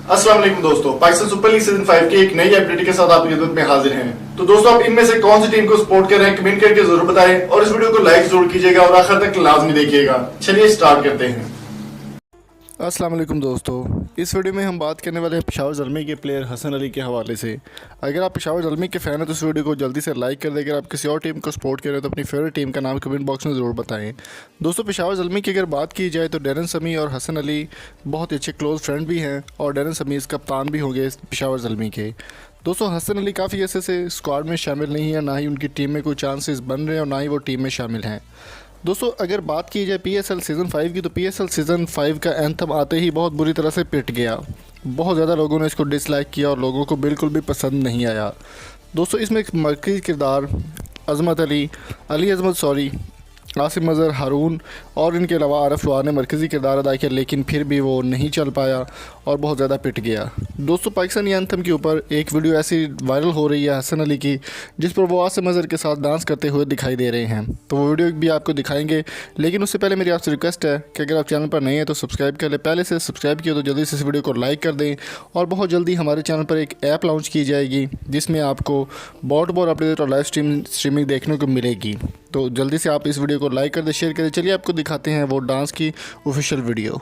अस्सलाम वालेकुम दोस्तों, पाकिस्तान सुपर लीग सीजन 5 की एक नई अपडेट के साथ आपकी खिदमत में हाजिर हैं। तो दोस्तों, आप इनमें से कौन सी टीम को सपोर्ट कर रहे हैं कमेंट करके जरूर बताएं और इस वीडियो को लाइक जरूर कीजिएगा और आखिर तक लाजमी देखिएगा। चलिए स्टार्ट करते हैं। अस्सलाम वालेकुम दोस्तों, इस वीडियो में हम बात करने वाले हैं पेशावर ज़ल्मी के प्लेयर हसन अली के हवाले से। अगर आप पेशावर ज़ल्मी के फ़ैन हैं तो इस वीडियो को जल्दी से लाइक कर दें। अगर आप किसी और टीम को सपोर्ट करें तो अपनी फेवरेट टीम का नाम कमेंट बॉक्स में ज़रूर बताएं। दोस्तों, पेशावर ज़ल्मी की अगर बात की जाए तो डैरन समी और हसन अली बहुत अच्छे क्लोज फ्रेंड भी हैं और डैरन समी इस कप्तान भी होंगे पेशावर ज़ल्मी के। दोस्तों, हसन अली काफ़ी ऐसे से स्क्वाड में शामिल नहीं है, ना ही उनकी टीम में कोई चांसेस बन रहे हैं और ना ही वो टीम में शामिल हैं। दोस्तों, अगर बात की जाए PSL सीज़न 5 की तो PSL सीज़न 5 का एंथम आते ही बहुत बुरी तरह से पिट गया। बहुत ज़्यादा लोगों ने इसको डिसलाइक किया और लोगों को बिल्कुल भी पसंद नहीं आया। दोस्तों, इसमें एक मरकज़ी किरदार अज़मत अली अज़मत आसिम अज़हर, हारून और इनके अलावा आरफ लोहार ने मरकज़ी किरदार अदा किया, लेकिन फिर भी वो नहीं चल पाया और बहुत ज़्यादा पिट गया। दोस्तों, पाकिस्तानी एंथम के ऊपर एक वीडियो ऐसी वायरल हो रही है हसन अली की, जिस पर वो आसिम अज़हर के साथ डांस करते हुए दिखाई दे रहे हैं। तो वो वीडियो भी आपको दिखाएंगे, लेकिन उससे पहले मेरी आपसे रिक्वेस्ट है कि अगर आप चैनल पर नए हैं तो सब्सक्राइब कर लें। पहले से सब्सक्राइब किया तो जल्दी से इस वीडियो को लाइक कर दें। और बहुत जल्दी हमारे चैनल पर एक ऐप लॉन्च की जाएगी जिसमें आपको बॉट अपडेट और लाइव स्ट्रीमिंग देखने को मिलेगी। तो जल्दी से आप इस वीडियो को लाइक कर दें, शेयर करें। चलिए आपको दिखाते हैं वो डांस की ऑफिशियल वीडियो।